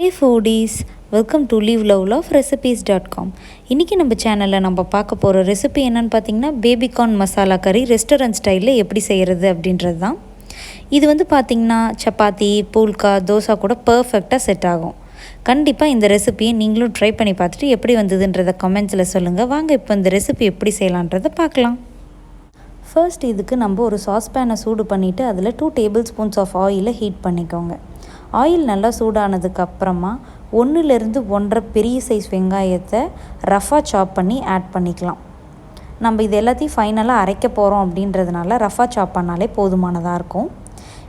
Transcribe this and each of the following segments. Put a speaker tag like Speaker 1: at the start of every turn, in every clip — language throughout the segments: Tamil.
Speaker 1: Hey foodies, welcome to liveloveloverecipes.com. இன்றைக்கி நம்ம சேனலில் நம்ம பார்க்க போகிற ரெசிபி என்னென்னு பார்த்தீங்கன்னா பேபிகார்ன் மசாலா கறி ரெஸ்டாரண்ட் ஸ்டைலில் எப்படி செய்கிறது அப்படின்றது தான். இது வந்து பார்த்திங்கன்னா சப்பாத்தி, பூல்கா, தோசா கூட பர்ஃபெக்டாக செட் ஆகும். கண்டிப்பாக இந்த ரெசிபியை நீங்களும் ட்ரை பண்ணி பார்த்துட்டு எப்படி வந்ததுன்றதை கமெண்ட்ஸில் சொல்லுங்கள். வாங்க இப்போ இந்த ரெசிபி எப்படி செய்யலான்றதை பார்க்கலாம். ஃபர்ஸ்ட் இதுக்கு நம்ம ஒரு சாஸ்பேனை சூடு பண்ணிவிட்டு அதில் 2 டேபிள் ஸ்பூன்ஸ் ஆஃப் ஆயிலை ஹீட் பண்ணிக்கோங்க. ஆயில் நல்லா சூடானதுக்கப்புறமா 1லேருந்து 1.5 பெரிய சைஸ் வெங்காயத்தை ரஃபாக சாப் பண்ணி ஆட் பண்ணிக்கலாம். நம்ம இது எல்லாத்தையும் ஃபைனலாக அரைக்க போகிறோம் அப்படின்றதுனால ரஃபாக சாப் பண்ணாலே போதுமானதாக இருக்கும்.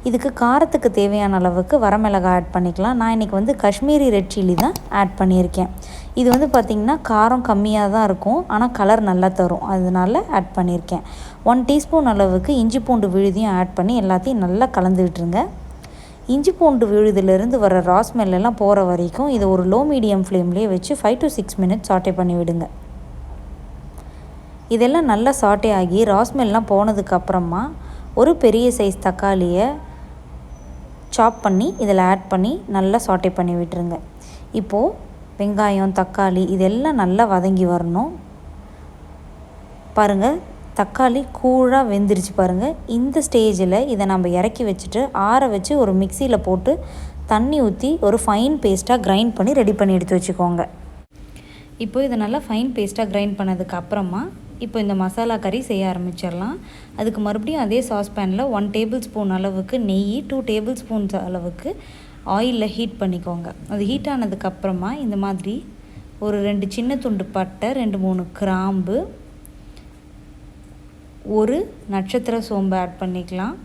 Speaker 1: இதுக்கு காரத்துக்கு தேவையான அளவுக்கு வரமிளகாய் ஆட் பண்ணிக்கலாம். நான் இன்றைக்கி வந்து காஷ்மீரி ரெட் சில்லி தான் ஆட் பண்ணியிருக்கேன். இது வந்து பார்த்திங்கன்னா காரம் கம்மியாக தான் இருக்கும், ஆனால் கலர் நல்லா தரும், அதனால ஆட் பண்ணியிருக்கேன். 1 டீஸ்பூன் அளவுக்கு இஞ்சி பூண்டு விழுதியும் ஆட் பண்ணி எல்லாத்தையும் நல்லா கலந்து விட்டுருங்க. இஞ்சி பூண்டு விழுதிலிருந்து வர ரா ஸ்மெல்லாம் போகிற வரைக்கும் இதை ஒரு லோ மீடியம் ஃப்ளேம்லேயே வச்சு 5 to 6 மினிட்ஸ் சாட்டே பண்ணி விடுங்க. இதெல்லாம் நல்லா சாட்டே ஆகி ரா ஸ்மெல்லாம் போனதுக்கப்புறமா ஒரு பெரிய சைஸ் தக்காளியை சாப் பண்ணி இதில் ஆட் பண்ணி நல்லா சாட்டே பண்ணி விட்டுருங்க. இப்போது வெங்காயம், தக்காளி இதெல்லாம் நல்லா வதங்கி வரணும். பாருங்கள், தக்காளி கூழாக வெந்துருச்சு பாருங்கள். இந்த ஸ்டேஜில் இதை நம்ம இறக்கி வச்சுட்டு ஆற வச்சு ஒரு மிக்சியில் போட்டு தண்ணி ஊற்றி ஒரு ஃபைன் பேஸ்ட்டாக கிரைண்ட் பண்ணி ரெடி பண்ணி எடுத்து வச்சுக்கோங்க. இப்போது இதை நல்லா ஃபைன் பேஸ்ட்டாக கிரைண்ட் பண்ணதுக்கப்புறமா இப்போ இந்த மசாலா கறி செய்ய ஆரம்பிச்சிடலாம். அதுக்கு மறுபடியும் அதே சாஸ்பேனில் 1 டேபிள் ஸ்பூன் அளவுக்கு நெய், 2 டேபிள் ஸ்பூன்ஸ் அளவுக்கு ஆயிலில் ஹீட் பண்ணிக்கோங்க. அது ஹீட் ஆனதுக்கப்புறமா இந்த மாதிரி ஒரு 2 சின்ன துண்டு பட்டை, 2-3 கிராம்பு, ஒரு நட்சத்திர சோம்பு ஆட் பண்ணிக்கலாம்.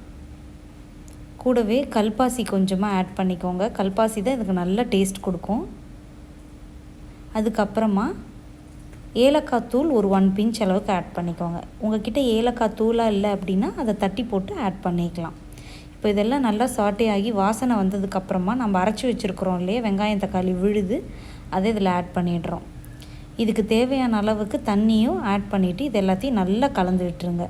Speaker 1: கூடவே கல்பாசி கொஞ்சமாக ஆட் பண்ணிக்கோங்க. கல்பாசி தான் இதுக்கு நல்ல டேஸ்ட் கொடுக்கும். அதுக்கப்புறமா ஏலக்காய் தூள் ஒரு 1 பிஞ்ச் அளவுக்கு ஆட் பண்ணிக்கோங்க. உங்கள்கிட்ட ஏலக்காய் தூளாக இல்லை அப்படின்னா அதை தட்டி போட்டு ஆட் பண்ணிக்கலாம். இப்போ இதெல்லாம் நல்லா சாட்டே ஆகி வாசனை வந்ததுக்கப்புறமா நம்ம அரைச்சி வச்சுருக்குறோம் இல்லையா வெங்காயம், தக்காளி விழுது, அதை இதில் ஆட் பண்ணிடுறோம். இதுக்கு தேவையான அளவுக்கு தண்ணியும் ஆட் பண்ணிவிட்டு இது எல்லாத்தையும் நல்லா கலந்து விட்டுருங்க.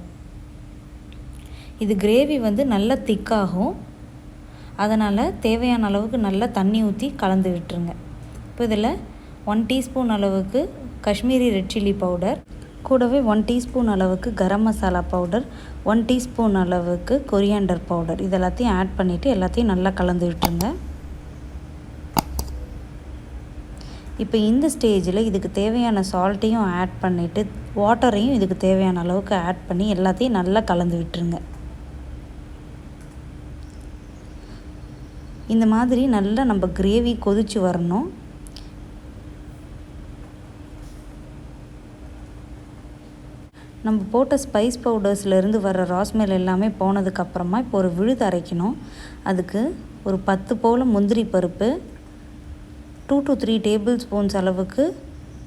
Speaker 1: இது கிரேவி வந்து நல்லா திக்காகும், அதனால் தேவையான அளவுக்கு நல்லா தண்ணி ஊற்றி கலந்து விட்டுருங்க. இப்போ இதில் 1 டீஸ்பூன் அளவுக்கு காஷ்மீரி ரெட் சில்லி பவுடர், கூடவே 1 டீஸ்பூன் அளவுக்கு கரம் மசாலா பவுடர், 1 டீஸ்பூன் அளவுக்கு கொரியாண்டர் பவுடர் இதெல்லாத்தையும் ஆட் பண்ணிவிட்டு எல்லாத்தையும் நல்லா கலந்து விட்டுருங்க. இப்போ இந்த ஸ்டேஜில் இதுக்கு தேவையான சால்ட்டையும் ஆட் பண்ணிவிட்டு வாட்டரையும் இதுக்கு தேவையான அளவுக்கு ஆட் பண்ணி எல்லாத்தையும் நல்லா கலந்து விட்டுருங்க. இந்த மாதிரி நல்லா நம்ம கிரேவி கொதித்து வரணும். நம்ம போட்ட ஸ்பைஸ் பவுடர்ஸ்லேருந்து வர ரா ஸ்மெல் எல்லாமே போனதுக்கப்புறமா இப்போ ஒரு விழுது அரைக்கணும். அதுக்கு ஒரு 10 போல் முந்திரி பருப்பு, 2 to 3 டேபிள் ஸ்பூன்ஸ் அளவுக்கு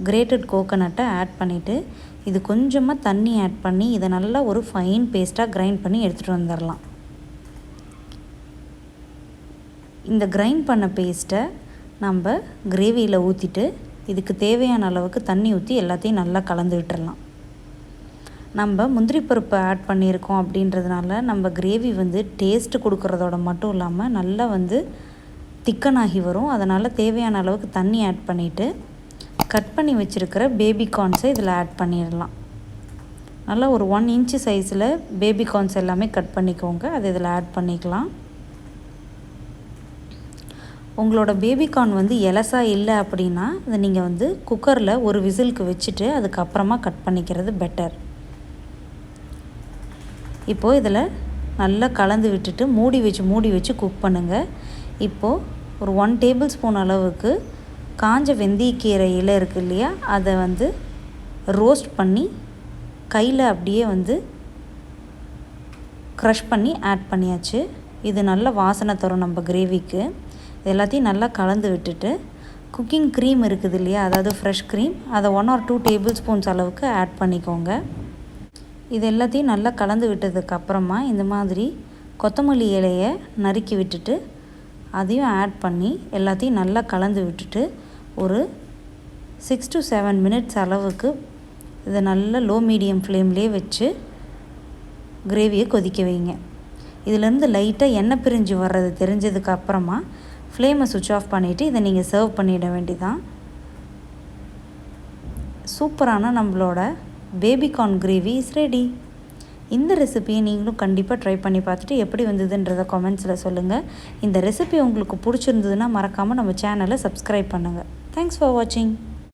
Speaker 1: கிரேட்டட் கோகோனட்டை ஆட் பண்ணிவிட்டு இது கொஞ்சமாக தண்ணி ஆட் பண்ணி இதை நல்லா ஒரு ஃபைன் பேஸ்ட்டாக கிரைண்ட் பண்ணி எடுத்துகிட்டு வந்துடலாம். இந்த கிரைண்ட் பண்ண பேஸ்ட்டை நம்ம கிரேவியில் ஊற்றிட்டு இதுக்கு தேவையான அளவுக்கு தண்ணி ஊற்றி எல்லாத்தையும் நல்லா கலந்து விட்டுடலாம். நம்ம முந்திரி பருப்பு ஆட் பண்ணியிருக்கோம் அப்படின்றதுனால நம்ம கிரேவி வந்து டேஸ்ட்டு கொடுக்குறதோட மட்டும் இல்லாமல் நல்லா வந்து திக்கனாகி வரும். அதனால் தேவையான அளவுக்கு தண்ணி ஆட் பண்ணிவிட்டு கட் பண்ணி வச்சுருக்கிற பேபிகார்ன்ஸை இதில் ஆட் பண்ணிடலாம். நல்லா ஒரு 1 இன்ச்சு சைஸில் பேபிகார்ன்ஸ் எல்லாமே கட் பண்ணிக்கோங்க. அது இதில் ஆட் பண்ணிக்கலாம். உங்களோட பேபிகார்ன் வந்து எலசாக இல்லை அப்படின்னா அதை நீங்கள் வந்து குக்கரில் ஒரு விசிலுக்கு வச்சுட்டு அதுக்கப்புறமா கட் பண்ணிக்கிறது பெட்டர். இப்போது இதில் நல்லா கலந்து விட்டுட்டு மூடி வச்சு குக் பண்ணுங்கள். இப்போது ஒரு 1 டேபிள் ஸ்பூன் அளவுக்கு காஞ்ச வெந்தயக்கீரை இலை இருக்குது இல்லையா, அதை வந்து ரோஸ்ட் பண்ணி கையில் அப்படியே வந்து க்ரஷ் பண்ணி ஆட் பண்ணியாச்சு. இது நல்ல வாசனை தரும் நம்ம கிரேவிக்கு. எல்லாத்தையும் நல்லா கலந்து விட்டுட்டு குக்கிங் க்ரீம் இருக்குது இல்லையா, அதாவது ஃப்ரெஷ் க்ரீம், அதை 1 or 2 டேபிள் ஸ்பூன்ஸ் அளவுக்கு ஆட் பண்ணிக்கோங்க. இது எல்லாத்தையும் நல்லா கலந்து விட்டதுக்கப்புறமா இந்த மாதிரி கொத்தமல்லி இலையை நறுக்கி விட்டுட்டு அதையும் ஆட் பண்ணி எல்லாத்தையும் நல்லா கலந்து விட்டுட்டு ஒரு 6 to 7 மினிட்ஸ் அளவுக்கு இதை நல்லா லோ மீடியம் ஃப்ளேம்லேயே வச்சு கிரேவியை கொதிக்க வைங்க. இதிலேருந்து லைட்டாக எண்ணெய் பிரிஞ்சு வர்றது தெரிஞ்சதுக்கப்புறமா ஃப்ளேமை சுவிட்ச் ஆஃப் பண்ணிவிட்டு இதை நீங்கள் சர்வ் பண்ணிட வேண்டியதான். சூப்பரான நம்மளோட பேபிகார்ன் கிரேவி இஸ் ரெடி. இந்த ரெசிபியை நீங்களும் கண்டிப்பாக ட்ரை பண்ணி பார்த்துட்டு எப்படி வந்ததுன்றதை கமெண்ட்ஸில் சொல்லுங்கள். இந்த ரெசிபி உங்களுக்கு பிடிச்சிருந்ததுன்னா மறக்காமல் நம்ம சேனலை சப்ஸ்கிரைப் பண்ணுங்கள். தேங்க்ஸ் ஃபார் வாட்சிங்.